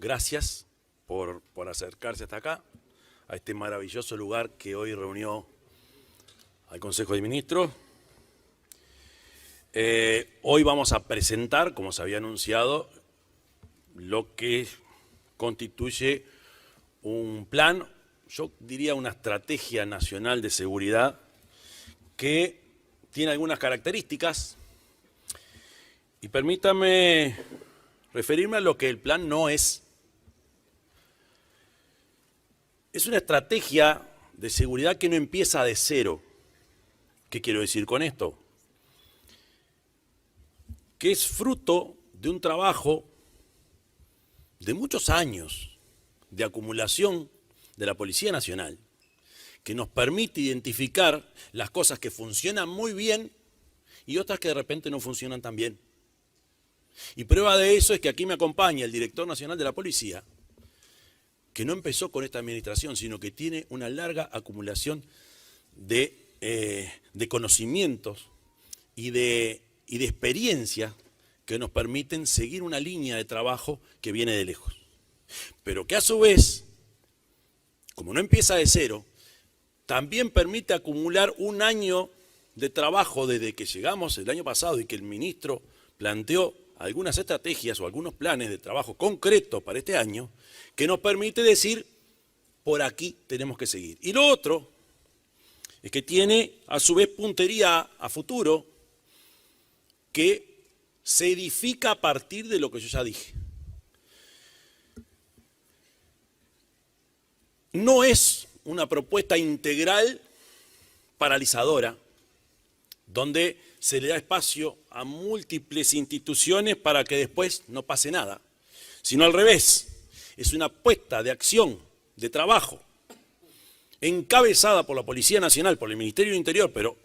gracias por acercarse hasta acá, a este maravilloso lugar que hoy reunió al Consejo de Ministros. Hoy vamos a presentar, como se había anunciado, lo que constituye un plan, yo diría una estrategia nacional de seguridad que tiene algunas características. Y permítame referirme a lo que el plan no es. Es una estrategia de seguridad que no empieza de cero. ¿Qué quiero decir con esto? Que es fruto de un trabajo de muchos años de acumulación de la Policía Nacional, que nos permite identificar las cosas que funcionan muy bien y otras que de repente no funcionan tan bien. Y prueba de eso es que aquí me acompaña el director nacional de la policía, que no empezó con esta administración, sino que tiene una larga acumulación de conocimientos y de experiencias que nos permiten seguir una línea de trabajo que viene de lejos. Pero que a su vez, como no empieza de cero, también permite acumular un año de trabajo desde que llegamos el año pasado y que el ministro planteó algunas estrategias o algunos planes de trabajo concretos para este año, que nos permite decir, por aquí tenemos que seguir. Y lo otro es que tiene a su vez puntería a futuro, que se edifica a partir de lo que yo ya dije. No es una propuesta integral paralizadora, donde se le da espacio a múltiples instituciones para que después no pase nada, sino al revés, es una apuesta de acción, de trabajo, encabezada por la Policía Nacional, por el Ministerio del Interior, pero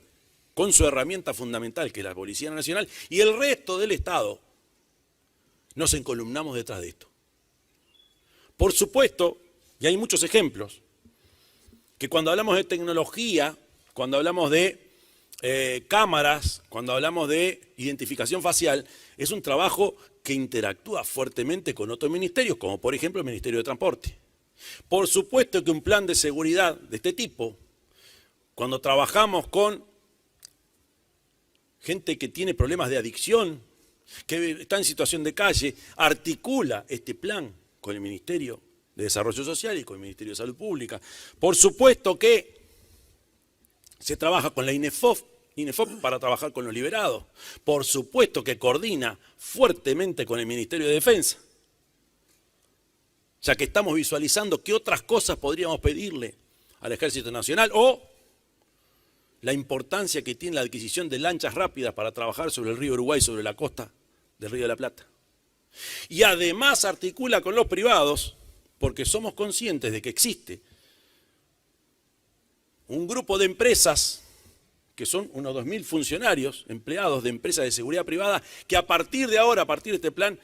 con su herramienta fundamental, que es la Policía Nacional, y el resto del Estado, nos encolumnamos detrás de esto. Por supuesto, y hay muchos ejemplos, que cuando hablamos de tecnología, cuando hablamos de cámaras, cuando hablamos de identificación facial, es un trabajo que interactúa fuertemente con otros ministerios, como por ejemplo el Ministerio de Transporte. Por supuesto que un plan de seguridad de este tipo, cuando trabajamos con gente que tiene problemas de adicción, que está en situación de calle, articula este plan con el Ministerio de Desarrollo Social y con el Ministerio de Salud Pública. Por supuesto que se trabaja con la INEFOP para trabajar con los liberados. Por supuesto que coordina fuertemente con el Ministerio de Defensa, ya que estamos visualizando qué otras cosas podríamos pedirle al Ejército Nacional o la importancia que tiene la adquisición de lanchas rápidas para trabajar sobre el río Uruguay, sobre la costa del Río de la Plata. Y además articula con los privados, porque somos conscientes de que existe un grupo de empresas que son unos 2.000 funcionarios, empleados de empresas de seguridad privada, que a partir de ahora, a partir de este plan,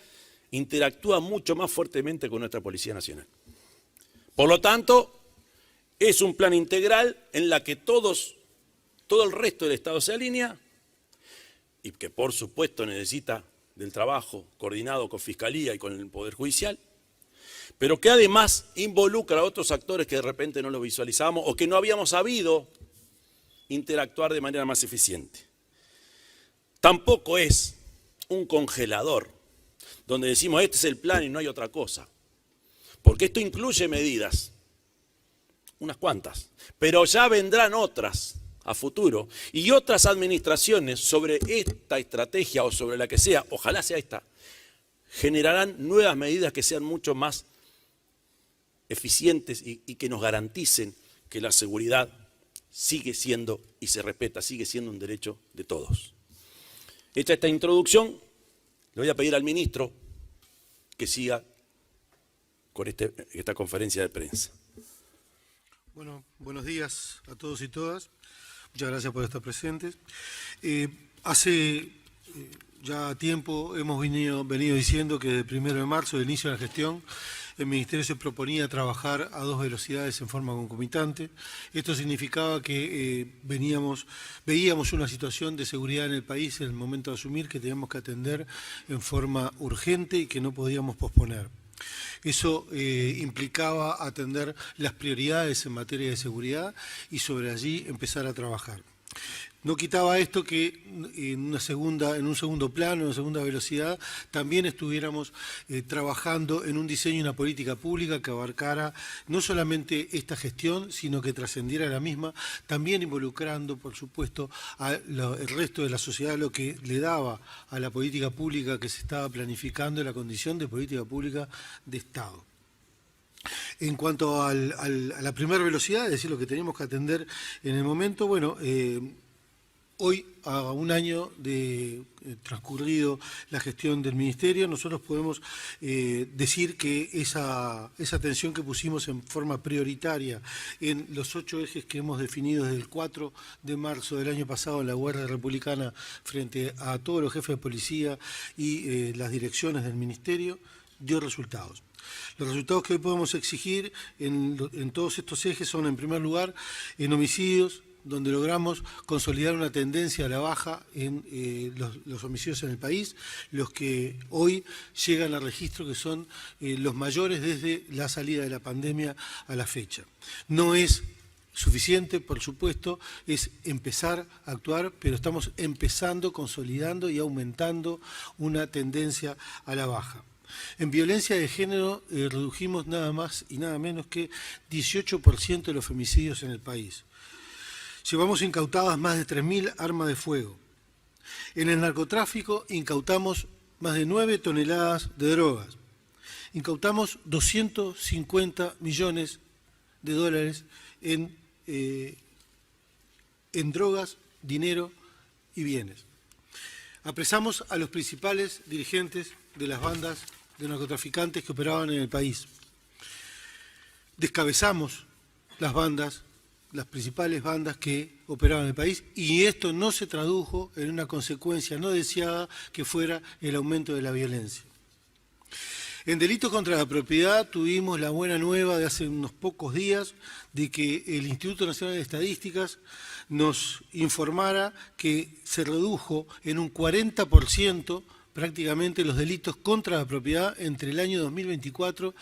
interactúa mucho más fuertemente con nuestra Policía Nacional. Por lo tanto, es un plan integral en la que todo el resto del Estado se alinea y que por supuesto necesita del trabajo coordinado con Fiscalía y con el Poder Judicial, pero que además involucra a otros actores que de repente no lo visualizamos o que no habíamos sabido interactuar de manera más eficiente. Tampoco es un congelador donde decimos este es el plan y no hay otra cosa, porque esto incluye medidas, unas cuantas, pero ya vendrán otras a futuro y otras administraciones sobre esta estrategia o sobre la que sea, ojalá sea esta, generarán nuevas medidas que sean mucho más eficientes y que nos garanticen que la seguridad sigue siendo y se respeta, sigue siendo un derecho de todos. Hecha esta introducción, le voy a pedir al ministro que siga con esta conferencia de prensa. Bueno, buenos días a todos y todas. Muchas gracias por estar presentes. Hace ya tiempo hemos venido diciendo que desde el 1 de marzo, del inicio de la gestión, el Ministerio se proponía trabajar a 2 velocidades en forma concomitante. Esto significaba que veíamos una situación de seguridad en el país en el momento de asumir que teníamos que atender en forma urgente y que no podíamos posponer. Eso implicaba atender las prioridades en materia de seguridad y sobre allí empezar a trabajar. No quitaba esto que en un segundo plano, en una segunda velocidad, también estuviéramos trabajando en un diseño y una política pública que abarcara no solamente esta gestión, sino que trascendiera la misma, también involucrando, por supuesto, el resto de la sociedad, lo que le daba a la política pública que se estaba planificando la condición de política pública de Estado. En cuanto a la primera velocidad, es decir, lo que teníamos que atender en el momento, bueno, hoy, a un año de transcurrido la gestión del Ministerio, nosotros podemos decir que esa atención que pusimos en forma prioritaria en los 8 ejes que hemos definido desde el 4 de marzo del año pasado en la Guardia Republicana frente a todos los jefes de policía y las direcciones del Ministerio, dio resultados. Los resultados que hoy podemos exigir en todos estos ejes son, en primer lugar, en homicidios, donde logramos consolidar una tendencia a la baja en los homicidios en el país, los que hoy llegan a registro que son los mayores desde la salida de la pandemia a la fecha. No es suficiente, por supuesto, es empezar a actuar, pero estamos empezando, consolidando y aumentando una tendencia a la baja. En violencia de género redujimos nada más y nada menos que 18% de los femicidios en el país. Llevamos incautadas más de 3.000 armas de fuego. En el narcotráfico incautamos más de 9 toneladas de drogas. Incautamos 250 millones de dólares en drogas, dinero y bienes. Apresamos a los principales dirigentes de las bandas de narcotraficantes que operaban en el país. Descabezamos las principales bandas que operaban en el país, y esto no se tradujo en una consecuencia no deseada que fuera el aumento de la violencia. En delitos contra la propiedad tuvimos la buena nueva de hace unos pocos días de que el Instituto Nacional de Estadísticas nos informara que se redujo en un 40% prácticamente los delitos contra la propiedad entre el año 2024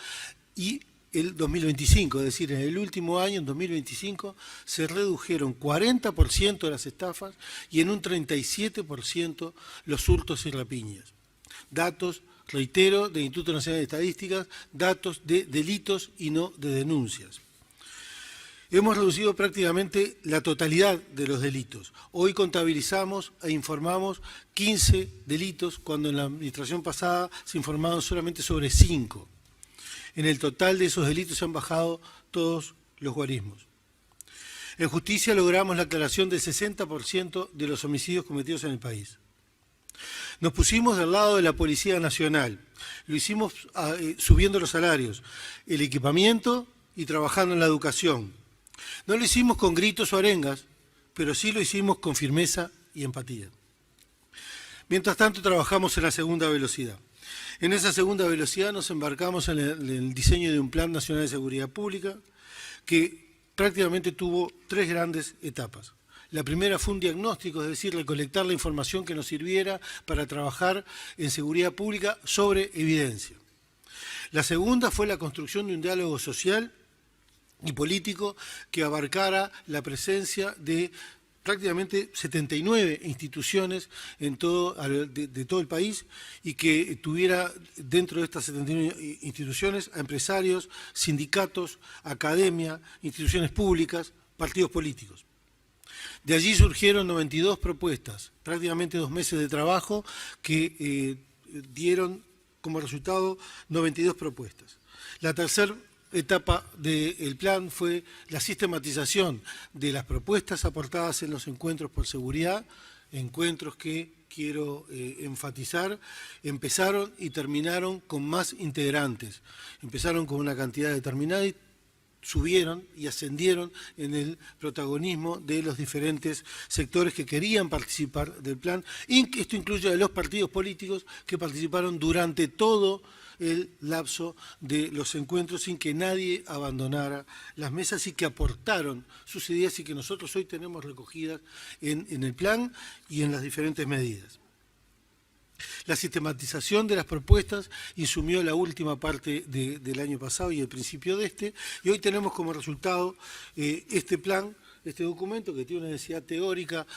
y el 2025, es decir, en el último año, en 2025, se redujeron 40% de las estafas y en un 37% los hurtos y rapiñas. Datos, reitero, del Instituto Nacional de Estadísticas, datos de delitos y no de denuncias. Hemos reducido prácticamente la totalidad de los delitos. Hoy contabilizamos e informamos 15 delitos, cuando en la administración pasada se informaban solamente sobre 5. En el total de esos delitos se han bajado todos los guarismos. En justicia logramos la aclaración del 60% de los homicidios cometidos en el país. Nos pusimos del lado de la Policía Nacional. Lo hicimos subiendo los salarios, el equipamiento y trabajando en la educación. No lo hicimos con gritos o arengas, pero sí lo hicimos con firmeza y empatía. Mientras tanto, trabajamos en la segunda velocidad. En esa segunda velocidad nos embarcamos en el diseño de un Plan Nacional de Seguridad Pública que prácticamente tuvo 3 grandes etapas. La primera fue un diagnóstico, es decir, recolectar la información que nos sirviera para trabajar en seguridad pública sobre evidencia. La segunda fue la construcción de un diálogo social y político que abarcara la presencia de prácticamente 79 instituciones de todo el país y que tuviera dentro de estas 79 instituciones a empresarios, sindicatos, academia, instituciones públicas, partidos políticos. De allí surgieron 92 propuestas, prácticamente 2 meses de trabajo que dieron como resultado 92 propuestas. La tercera etapa del plan fue la sistematización de las propuestas aportadas en los encuentros por seguridad, encuentros que, quiero enfatizar, empezaron y terminaron con más integrantes. Empezaron con una cantidad determinada y subieron y ascendieron en el protagonismo de los diferentes sectores que querían participar del plan. Y esto incluye a los partidos políticos que participaron durante todo el lapso de los encuentros sin que nadie abandonara las mesas y que aportaron sus ideas y que nosotros hoy tenemos recogidas en el plan y en las diferentes medidas. La sistematización de las propuestas insumió la última parte del año pasado y el principio de este, y hoy tenemos como resultado este plan, este documento que tiene una densidad teórica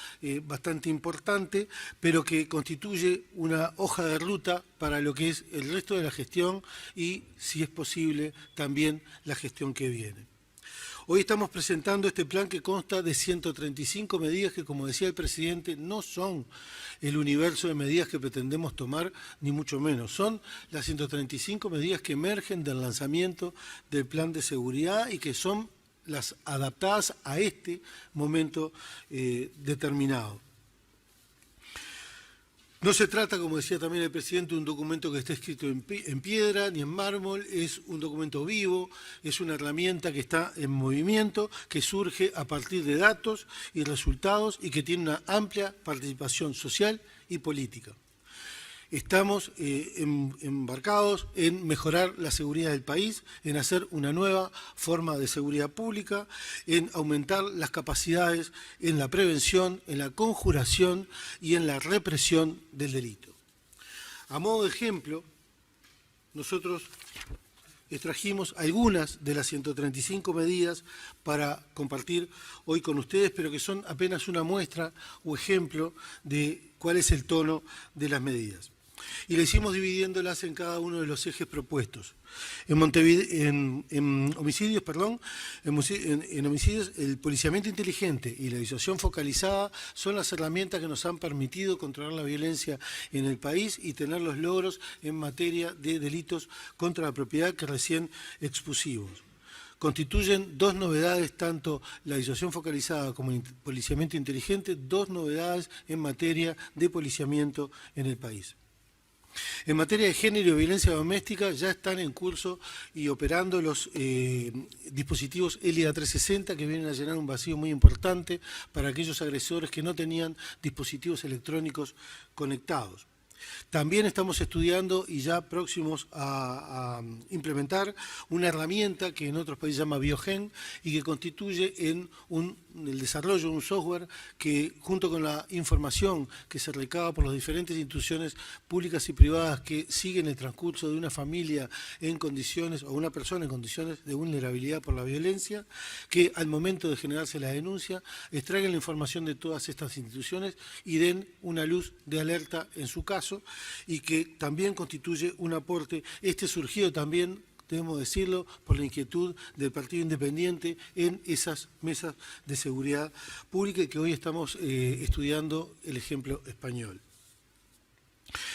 bastante importante, pero que constituye una hoja de ruta para lo que es el resto de la gestión y, si es posible, también la gestión que viene. Hoy estamos presentando este plan que consta de 135 medidas que, como decía el presidente, no son el universo de medidas que pretendemos tomar, ni mucho menos. Son las 135 medidas que emergen del lanzamiento del plan de seguridad y que son las adaptadas a este momento determinado. No se trata, como decía también el presidente, de un documento que esté escrito en piedra ni en mármol, es un documento vivo, es una herramienta que está en movimiento, que surge a partir de datos y resultados y que tiene una amplia participación social y política. Estamos embarcados en mejorar la seguridad del país, en hacer una nueva forma de seguridad pública, en aumentar las capacidades en la prevención, en la conjuración y en la represión del delito. A modo de ejemplo, nosotros extrajimos algunas de las 135 medidas para compartir hoy con ustedes, pero que son apenas una muestra o ejemplo de cuál es el tono de las medidas. Y le hicimos dividiéndolas en cada uno de los ejes propuestos. En homicidios, el policiamiento inteligente y la disuasión focalizada son las herramientas que nos han permitido controlar la violencia en el país y tener los logros en materia de delitos contra la propiedad que recién expusimos. Constituyen dos novedades, tanto la disuasión focalizada como el policiamiento inteligente, dos novedades en materia de policiamiento en el país. En materia de género y violencia doméstica ya están en curso y operando los dispositivos ELIA 360 que vienen a llenar un vacío muy importante para aquellos agresores que no tenían dispositivos electrónicos conectados. También estamos estudiando y ya próximos a implementar una herramienta que en otros países se llama Biogen y que constituye el desarrollo de un software que, junto con la información que se recaba por las diferentes instituciones públicas y privadas que siguen el transcurso de una familia en condiciones o una persona en condiciones de vulnerabilidad por la violencia, que al momento de generarse la denuncia extraigan la información de todas estas instituciones y den una luz de alerta en su caso, y que también constituye un aporte, surgido también, debemos decirlo, por la inquietud del Partido Independiente en esas mesas de seguridad pública y que hoy estamos estudiando el ejemplo español.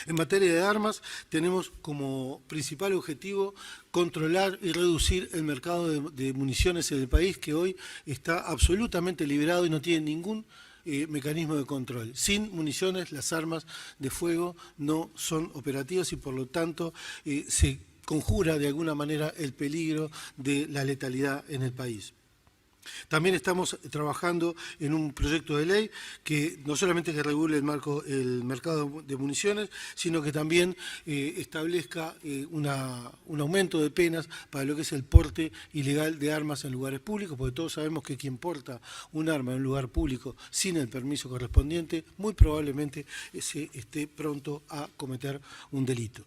En materia de armas, tenemos como principal objetivo controlar y reducir el mercado de municiones en el país, que hoy está absolutamente liberado y no tiene ningún mecanismo de control. Sin municiones, las armas de fuego no son operativas y por lo tanto se conjura de alguna manera el peligro de la letalidad en el país. También estamos trabajando en un proyecto de ley que no solamente que regule el mercado de municiones, sino que también establezca un aumento de penas para lo que es el porte ilegal de armas en lugares públicos, porque todos sabemos que quien porta un arma en un lugar público sin el permiso correspondiente, muy probablemente se esté pronto a cometer un delito.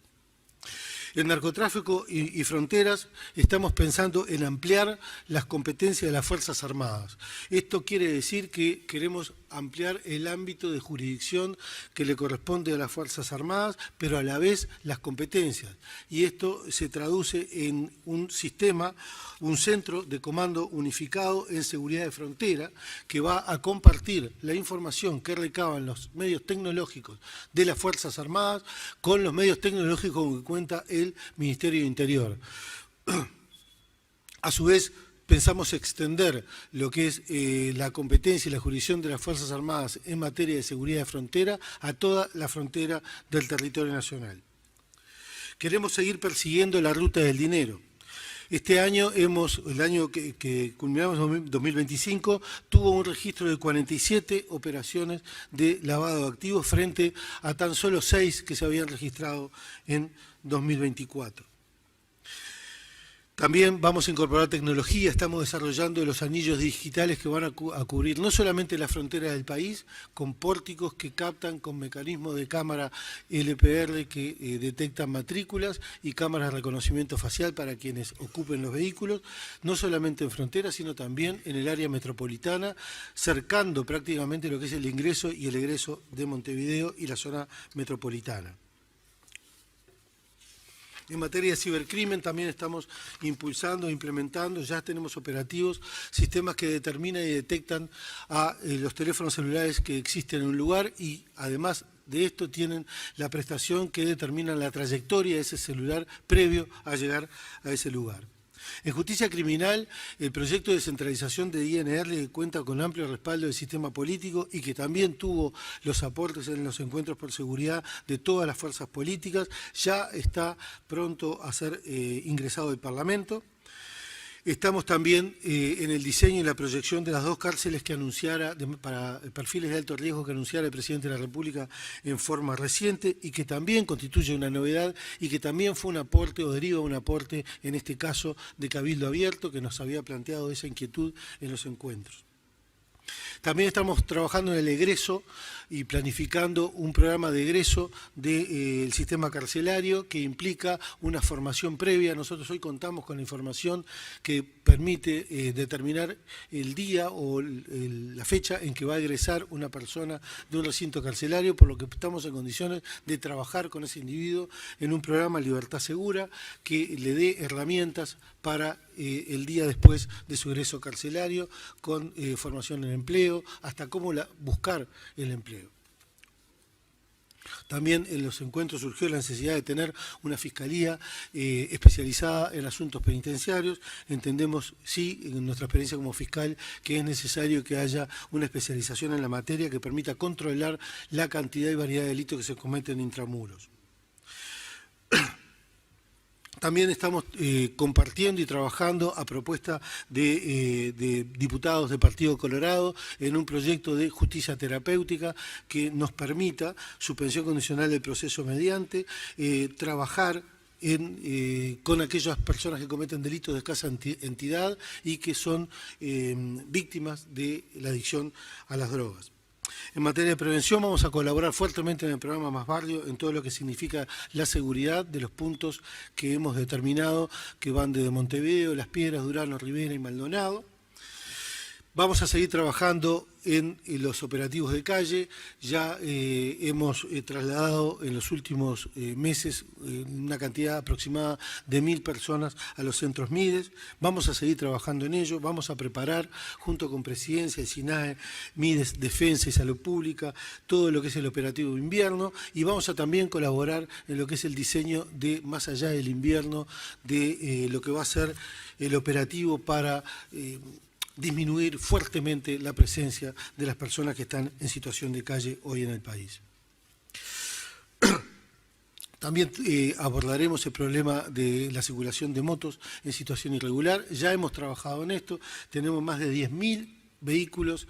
En narcotráfico y fronteras estamos pensando en ampliar las competencias de las Fuerzas Armadas. Esto quiere decir que queremos ampliar el ámbito de jurisdicción que le corresponde a las Fuerzas Armadas, pero a la vez las competencias. Y esto se traduce en un sistema, un centro de comando unificado en seguridad de frontera que va a compartir la información que recaban los medios tecnológicos de las Fuerzas Armadas con los medios tecnológicos con que cuenta el Ministerio de Interior. A su vez, pensamos extender lo que es la competencia y la jurisdicción de las Fuerzas Armadas en materia de seguridad de frontera a toda la frontera del territorio nacional. Queremos seguir persiguiendo la ruta del dinero. Este año, el año que culminamos, 2025, tuvo un registro de 47 operaciones de lavado de activos frente a tan solo 6 que se habían registrado en 2024. También vamos a incorporar tecnología, estamos desarrollando los anillos digitales que van a cubrir no solamente la frontera del país, con pórticos que captan con mecanismos de cámara LPR que detectan matrículas y cámaras de reconocimiento facial para quienes ocupen los vehículos, no solamente en frontera, sino también en el área metropolitana, cercando prácticamente lo que es el ingreso y el egreso de Montevideo y la zona metropolitana. En materia de cibercrimen también estamos impulsando, implementando, ya tenemos operativos, sistemas que determinan y detectan a los teléfonos celulares que existen en un lugar y además de esto tienen la prestación que determina la trayectoria de ese celular previo a llegar a ese lugar. En justicia criminal, el proyecto de descentralización de INR que cuenta con amplio respaldo del sistema político y que también tuvo los aportes en los encuentros por seguridad de todas las fuerzas políticas, ya está pronto a ser ingresado al Parlamento. Estamos también en el diseño y la proyección de las 2 cárceles que anunciara, para perfiles de alto riesgo que anunciara el presidente de la República en forma reciente y que también constituye una novedad y que también fue un aporte o deriva un aporte, en este caso, de Cabildo Abierto, que nos había planteado esa inquietud en los encuentros. También estamos trabajando en el egreso y planificando un programa de egreso del sistema carcelario que implica una formación previa. Nosotros hoy contamos con la información que permite determinar el día o la fecha en que va a egresar una persona de un recinto carcelario, por lo que estamos en condiciones de trabajar con ese individuo en un programa Libertad Segura que le dé herramientas para el día después de su egreso carcelario, con formación en empleo, hasta cómo buscar el empleo. También en los encuentros surgió la necesidad de tener una fiscalía especializada en asuntos penitenciarios. Entendemos, sí, en nuestra experiencia como fiscal, que es necesario que haya una especialización en la materia que permita controlar la cantidad y variedad de delitos que se cometen intramuros. También estamos compartiendo y trabajando a propuesta de diputados del Partido Colorado en un proyecto de justicia terapéutica que nos permita suspensión condicional del proceso mediante, trabajar con aquellas personas que cometen delitos de escasa entidad y que son víctimas de la adicción a las drogas. En materia de prevención vamos a colaborar fuertemente en el programa Más Barrio en todo lo que significa la seguridad de los puntos que hemos determinado que van desde Montevideo, Las Piedras, Durano, Rivera y Maldonado. Vamos a seguir trabajando en los operativos de calle. Ya hemos trasladado en los últimos meses una cantidad aproximada de 1000 personas a los centros MIDES. Vamos a seguir trabajando en ello. Vamos a preparar, junto con Presidencia, el SINAE, MIDES, Defensa y Salud Pública, todo lo que es el operativo de invierno. Y vamos a también colaborar en lo que es el diseño de, más allá del invierno, de lo que va a ser el operativo para disminuir fuertemente la presencia de las personas que están en situación de calle hoy en el país. También abordaremos el problema de la circulación de motos en situación irregular. Ya hemos trabajado en esto, tenemos más de 10.000 vehículos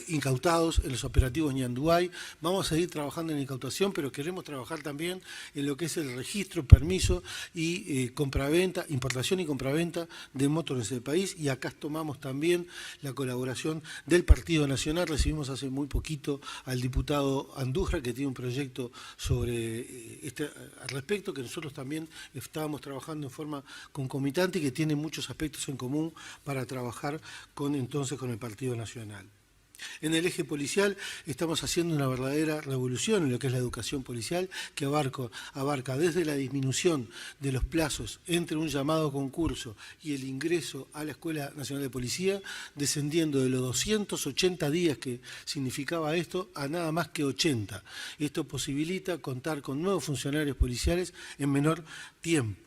incautados en los operativos Ñanduay. Vamos a seguir trabajando en incautación, pero queremos trabajar también en lo que es el registro, permiso y compraventa, importación y compraventa de motos en el país. Y acá tomamos también la colaboración del Partido Nacional. Recibimos hace muy poquito al diputado Andújar, que tiene un proyecto sobre al respecto, que nosotros también estábamos trabajando en forma concomitante y que tiene muchos aspectos en común para trabajar entonces con el Partido Nacional. En el eje policial estamos haciendo una verdadera revolución en lo que es la educación policial, que abarca desde la disminución de los plazos entre un llamado concurso y el ingreso a la Escuela Nacional de Policía, descendiendo de los 280 días que significaba esto a nada más que 80. Esto posibilita contar con nuevos funcionarios policiales en menor tiempo.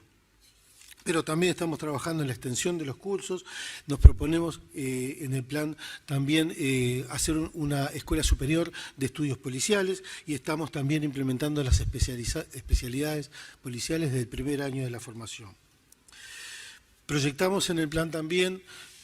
Pero también estamos trabajando en la extensión de los cursos. Nos proponemos en el plan también hacer una escuela superior de estudios policiales y estamos también implementando las especialidades policiales desde el primer año de la formación. Proyectamos en el plan también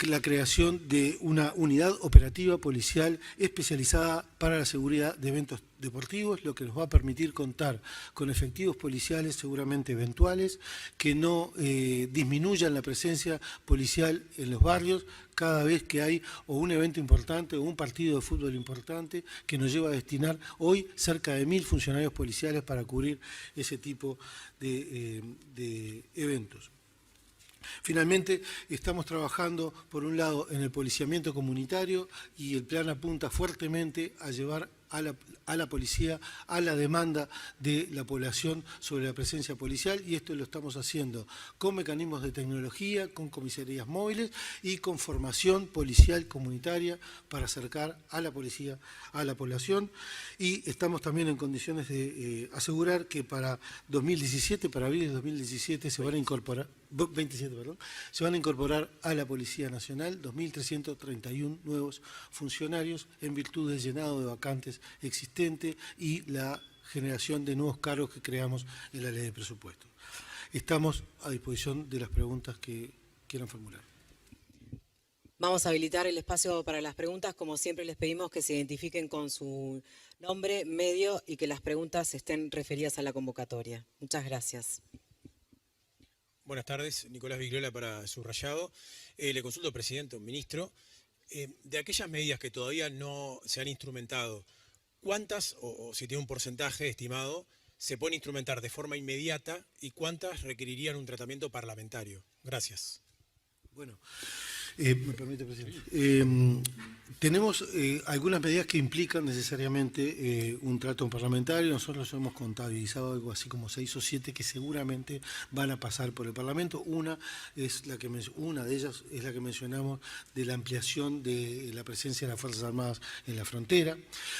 la creación de una unidad operativa policial especializada para la seguridad de eventos deportivos, lo que nos va a permitir contar con efectivos policiales seguramente eventuales, que no disminuyan la presencia policial en los barrios cada vez que hay o un evento importante o un partido de fútbol importante, que nos lleva a destinar hoy cerca de 1000 funcionarios policiales para cubrir ese tipo de eventos. Finalmente, estamos trabajando, por un lado, en el policiamiento comunitario, y el plan apunta fuertemente a llevar a la policía a la demanda de la población sobre la presencia policial, y esto lo estamos haciendo con mecanismos de tecnología, con comisarías móviles y con formación policial comunitaria para acercar a la policía a la población. Y estamos también en condiciones de asegurar que para 2017, para abril de 2017, se van a incorporar 27, perdón, se van a incorporar a la Policía Nacional 2.331 nuevos funcionarios en virtud del llenado de vacantes existente y la generación de nuevos cargos que creamos en la ley de presupuesto. Estamos a disposición de las preguntas que quieran formular. Vamos a habilitar el espacio para las preguntas. Como siempre, les pedimos que se identifiquen con su nombre, medio y que las preguntas estén referidas a la convocatoria. Muchas gracias. Buenas tardes, Nicolás Vigliola para Subrayado. Le consulto, presidente, ministro, de aquellas medidas que todavía no se han instrumentado, ¿cuántas, o si tiene un porcentaje estimado, se pueden instrumentar de forma inmediata y cuántas requerirían un tratamiento parlamentario? Gracias. Bueno, me permite, presidente. Tenemos algunas medidas que implican necesariamente un trato parlamentario. Nosotros hemos contabilizado algo así como 6 o 7 que seguramente van a pasar por el Parlamento. Una de ellas es la que mencionamos, de la ampliación de la presencia de las Fuerzas Armadas en la frontera.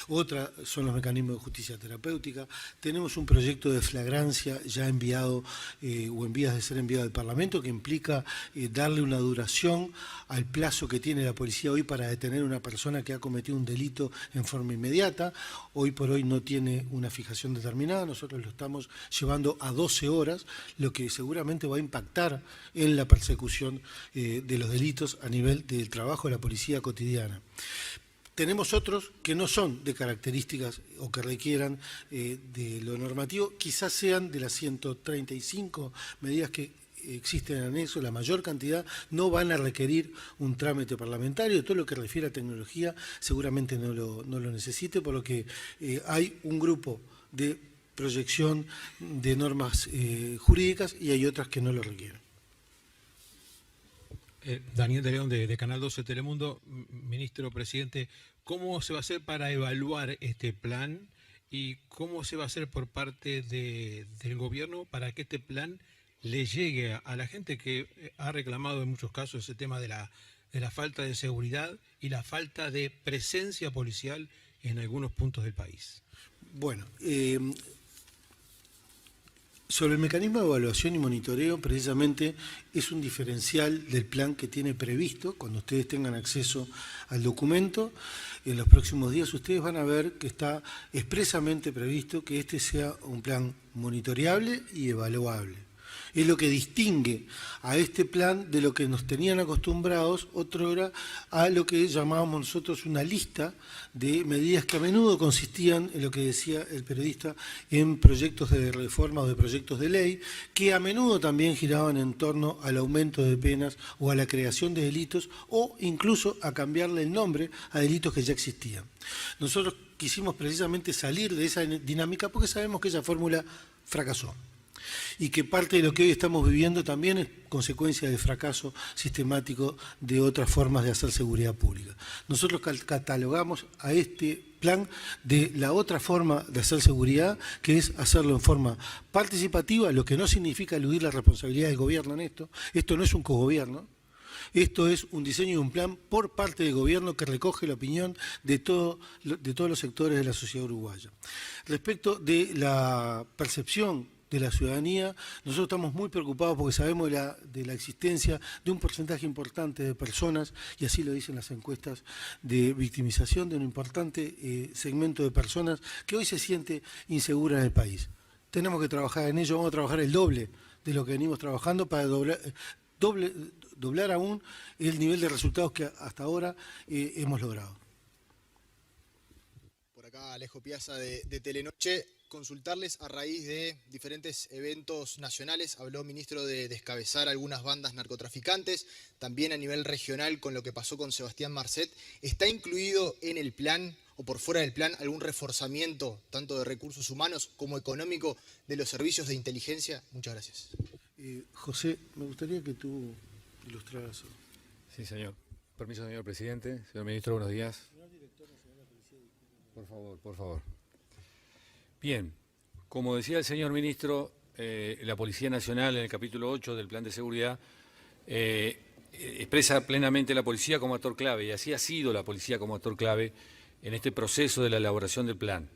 Otra son los mecanismos de justicia terapéutica. Tenemos un proyecto de flagrancia ya enviado o en vías de ser enviado al Parlamento, que implica darle una duración al plazo que tiene la policía hoy para detener a una persona que ha cometido un delito en forma inmediata. Hoy por hoy no tiene una fijación determinada, nosotros lo estamos llevando a 12 horas, lo que seguramente va a impactar en la persecución de los delitos a nivel del trabajo de la policía cotidiana. Tenemos otros que no son de características o que requieran de lo normativo, quizás sean de las 135 medidas que existen en anexo, la mayor cantidad no van a requerir un trámite parlamentario. Todo lo que refiere a tecnología seguramente no lo necesite, por lo que hay un grupo de proyección de normas jurídicas y hay otras que no lo requieren. Daniel de León de Canal 12 Telemundo. Ministro, presidente, ¿cómo se va a hacer para evaluar este plan y cómo se va a hacer por parte del gobierno para que este plan le llegue a la gente que ha reclamado en muchos casos ese tema de la falta de seguridad y la falta de presencia policial en algunos puntos del país? Bueno, sobre el mecanismo de evaluación y monitoreo, precisamente es un diferencial del plan que tiene previsto. Cuando ustedes tengan acceso al documento, en los próximos días ustedes van a ver que está expresamente previsto que este sea un plan monitoreable y evaluable. Es lo que distingue a este plan de lo que nos tenían acostumbrados otrora a lo que llamábamos nosotros una lista de medidas que a menudo consistían en lo que decía el periodista, en proyectos de reforma o de proyectos de ley, que a menudo también giraban en torno al aumento de penas o a la creación de delitos o incluso a cambiarle el nombre a delitos que ya existían. Nosotros quisimos precisamente salir de esa dinámica porque sabemos que esa fórmula fracasó y que parte de lo que hoy estamos viviendo también es consecuencia del fracaso sistemático de otras formas de hacer seguridad pública. Nosotros catalogamos a este plan de la otra forma de hacer seguridad, que es hacerlo en forma participativa, lo que no significa eludir la responsabilidad del gobierno en esto. Esto no es un cogobierno. Esto es un diseño de un plan por parte del gobierno que recoge la opinión de todos los sectores de la sociedad uruguaya. Respecto de la percepción de la ciudadanía, nosotros estamos muy preocupados porque sabemos de la existencia de un porcentaje importante de personas, y así lo dicen las encuestas de victimización, de un importante segmento de personas que hoy se siente insegura en el país. Tenemos que trabajar en ello, vamos a trabajar el doble de lo que venimos trabajando para doblar aún el nivel de resultados que hasta ahora hemos logrado. Por acá Alejo Piazza de Telenoche. Consultarles a raíz de diferentes eventos nacionales. Habló ministro de descabezar algunas bandas narcotraficantes, también a nivel regional con lo que pasó con Sebastián Marcet. ¿Está incluido en el plan o por fuera del plan algún reforzamiento tanto de recursos humanos como económico de los servicios de inteligencia? Muchas gracias. José, me gustaría que tú ilustraras. Sí, señor. Permiso, señor presidente. Señor ministro, buenos días. Por favor, por favor. Bien, como decía el señor ministro, la Policía Nacional en el capítulo 8 del Plan de Seguridad expresa plenamente la policía como actor clave, y así ha sido la policía como actor clave en este proceso de la elaboración del plan.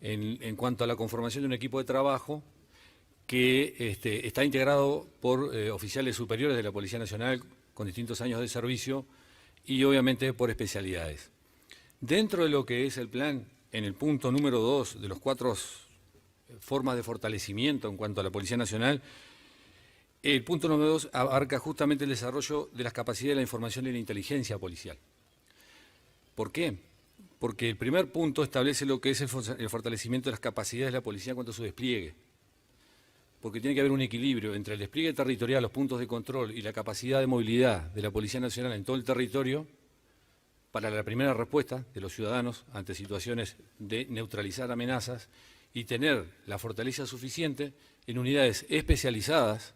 En cuanto a la conformación de un equipo de trabajo que está integrado por oficiales superiores de la Policía Nacional con distintos años de servicio y obviamente por especialidades. Dentro de lo que es el plan, en el punto número 2 de los 4 formas de fortalecimiento en cuanto a la Policía Nacional, el punto número 2 abarca justamente el desarrollo de las capacidades de la información y la inteligencia policial. ¿Por qué? Porque el primer punto establece lo que es el fortalecimiento de las capacidades de la policía en cuanto a su despliegue. Porque tiene que haber un equilibrio entre el despliegue territorial, los puntos de control y la capacidad de movilidad de la Policía Nacional en todo el territorio para la primera respuesta de los ciudadanos ante situaciones de neutralizar amenazas y tener la fortaleza suficiente en unidades especializadas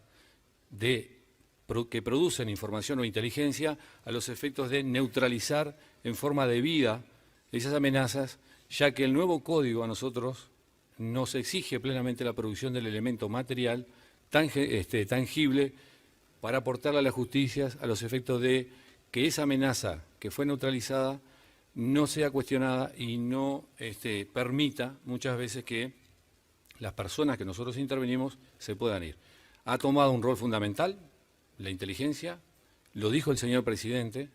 que producen información o inteligencia a los efectos de neutralizar en forma debida esas amenazas, ya que el nuevo código a nosotros nos exige plenamente la producción del elemento material tangible para aportarle a la justicia a los efectos de que esa amenaza que fue neutralizada no sea cuestionada y no permita muchas veces que las personas que nosotros intervenimos se puedan ir. Ha tomado un rol fundamental la inteligencia, lo dijo el señor presidente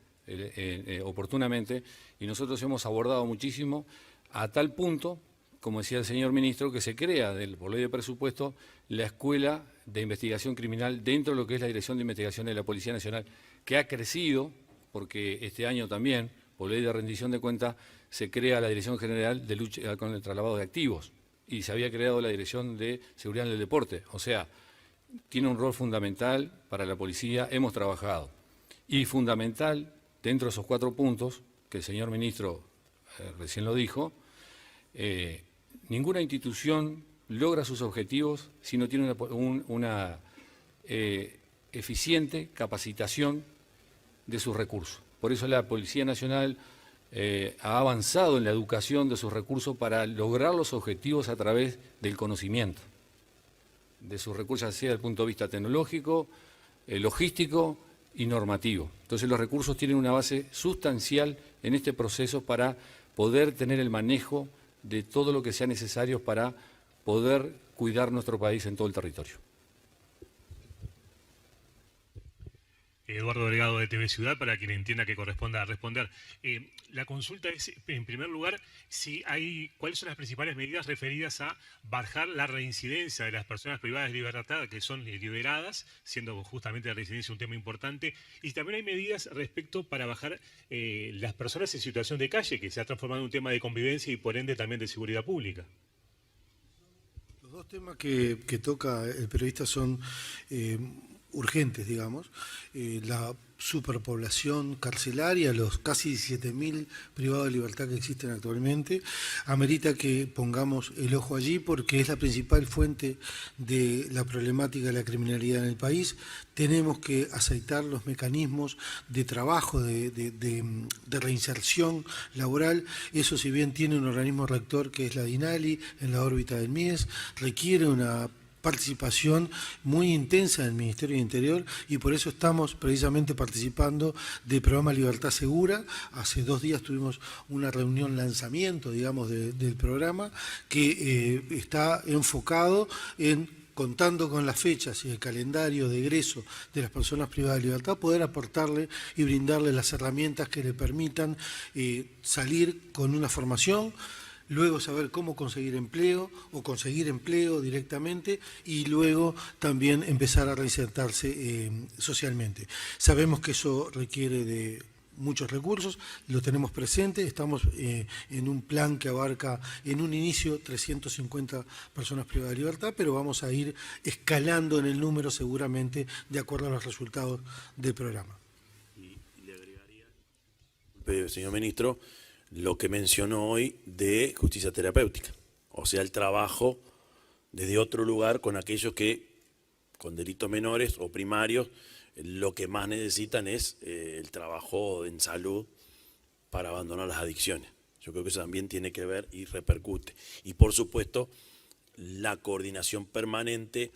oportunamente, y nosotros hemos abordado muchísimo a tal punto, como decía el señor ministro, que se crea por ley de presupuesto la Escuela de Investigación Criminal dentro de lo que es la Dirección de Investigación de la Policía Nacional, que ha crecido, porque este año también, por ley de rendición de cuentas, se crea la Dirección General de Lucha con el Traslavado de Activos y se había creado la Dirección de Seguridad del Deporte. O sea, tiene un rol fundamental para la policía, hemos trabajado. Y fundamental, dentro de esos 4 puntos, que el señor ministro recién lo dijo, ninguna institución logra sus objetivos si no tiene una eficiente capacitación de sus recursos. Por eso la Policía Nacional ha avanzado en la educación de sus recursos para lograr los objetivos a través del conocimiento de sus recursos, ya sea desde el punto de vista tecnológico, logístico y normativo. Entonces los recursos tienen una base sustancial en este proceso para poder tener el manejo de todo lo que sea necesario para poder cuidar nuestro país en todo el territorio. Eduardo Delgado de TV Ciudad, para quien entienda que corresponda responder. La consulta es, en primer lugar, cuáles son las principales medidas referidas a bajar la reincidencia de las personas privadas de libertad que son liberadas, siendo justamente la reincidencia un tema importante, y también hay medidas respecto para bajar las personas en situación de calle, que se ha transformado en un tema de convivencia y por ende también de seguridad pública. Los 2 temas que toca el periodista son urgentes, digamos. La superpoblación carcelaria, los casi 17.000 privados de libertad que existen actualmente, amerita que pongamos el ojo allí porque es la principal fuente de la problemática de la criminalidad en el país. Tenemos que aceitar los mecanismos de trabajo, de reinserción laboral. Eso, si bien tiene un organismo rector que es la DINALI en la órbita del MIES, requiere una participación muy intensa del Ministerio de Interior y por eso estamos precisamente participando del programa Libertad Segura. Hace 2 días tuvimos una reunión lanzamiento, digamos, del programa que está enfocado en, contando con las fechas y el calendario de egreso de las personas privadas de libertad, poder aportarle y brindarle las herramientas que le permitan salir con una formación luego saber cómo conseguir empleo o conseguir empleo directamente y luego también empezar a reinsertarse socialmente. Sabemos que eso requiere de muchos recursos, lo tenemos presente, estamos en un plan que abarca en un inicio 350 personas privadas de libertad, pero vamos a ir escalando en el número seguramente de acuerdo a los resultados del programa. Y le agregaría, señor ministro, lo que mencionó hoy de justicia terapéutica, o sea, el trabajo desde otro lugar con aquellos que con delitos menores o primarios lo que más necesitan es el trabajo en salud para abandonar las adicciones. Yo creo que eso también tiene que ver y repercute. Y por supuesto, la coordinación permanente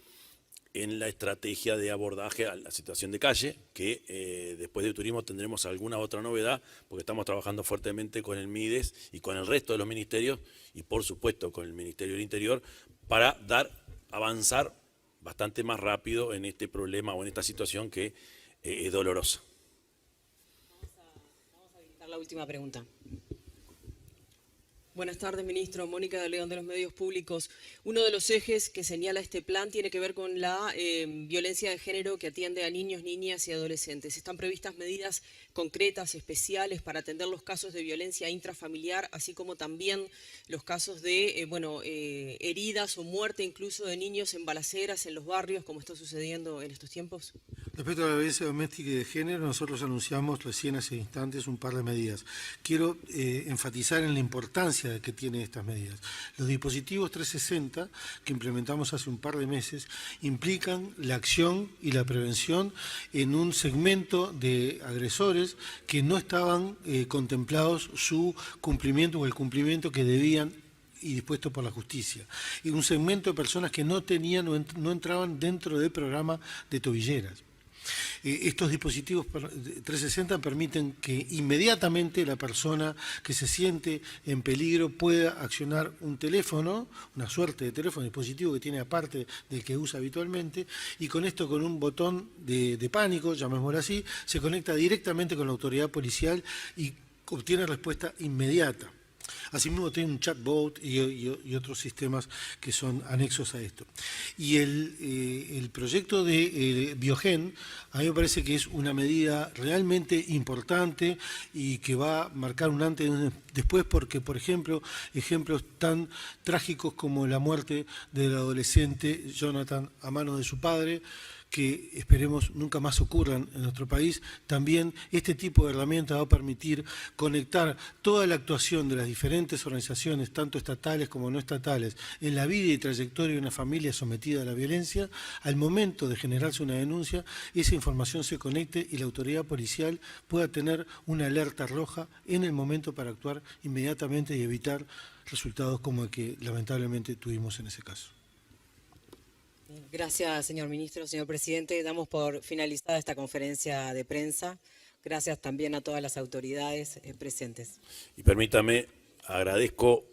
en la estrategia de abordaje a la situación de calle, que después de turismo tendremos alguna otra novedad, porque estamos trabajando fuertemente con el MIDES y con el resto de los ministerios, y por supuesto con el Ministerio del Interior, para avanzar bastante más rápido en este problema o en esta situación que es dolorosa. Vamos a habilitar la última pregunta. Buenas tardes, ministro. Mónica de León, de los Medios Públicos. Uno de los ejes que señala este plan tiene que ver con la violencia de género que atiende a niños, niñas y adolescentes. ¿Están previstas medidas concretas, especiales, para atender los casos de violencia intrafamiliar, así como también los casos de heridas o muerte incluso de niños en balaceras en los barrios, como está sucediendo en estos tiempos? Respecto a la violencia doméstica y de género, nosotros anunciamos recién hace instantes un par de medidas. Quiero enfatizar en la importancia que tienen estas medidas. Los dispositivos 360 que implementamos hace un par de meses implican la acción y la prevención en un segmento de agresores que no estaban contemplados su cumplimiento o el cumplimiento que debían y dispuesto por la justicia. Y un segmento de personas que no tenían o no entraban dentro del programa de tobilleras. Estos dispositivos 360 permiten que inmediatamente la persona que se siente en peligro pueda accionar un teléfono, una suerte de teléfono, dispositivo que tiene aparte del que usa habitualmente, y con esto, con un botón de pánico, llamémoslo así, se conecta directamente con la autoridad policial y obtiene respuesta inmediata. Asimismo tiene un chatbot y otros sistemas que son anexos a esto. Y el proyecto de Biogen, a mí me parece que es una medida realmente importante y que va a marcar un antes y un después, porque, por ejemplo, ejemplos tan trágicos como la muerte del adolescente Jonathan a manos de su padre, que esperemos nunca más ocurran en nuestro país, también este tipo de herramienta va a permitir conectar toda la actuación de las diferentes organizaciones, tanto estatales como no estatales, en la vida y trayectoria de una familia sometida a la violencia. Al momento de generarse una denuncia, esa información se conecte y la autoridad policial pueda tener una alerta roja en el momento para actuar inmediatamente y evitar resultados como el que lamentablemente tuvimos en ese caso. Gracias, señor ministro, señor presidente. Damos por finalizada esta conferencia de prensa. Gracias también a todas las autoridades presentes. Y permítame, agradezco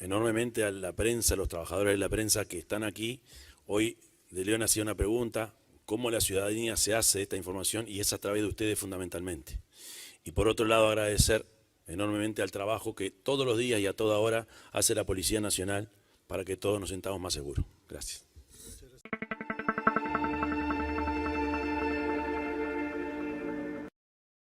enormemente a la prensa, a los trabajadores de la prensa que están aquí. Hoy de León hacía una pregunta, ¿cómo la ciudadanía se hace de esta información? Y es a través de ustedes fundamentalmente. Y por otro lado, agradecer enormemente al trabajo que todos los días y a toda hora hace la Policía Nacional para que todos nos sintamos más seguros. Gracias.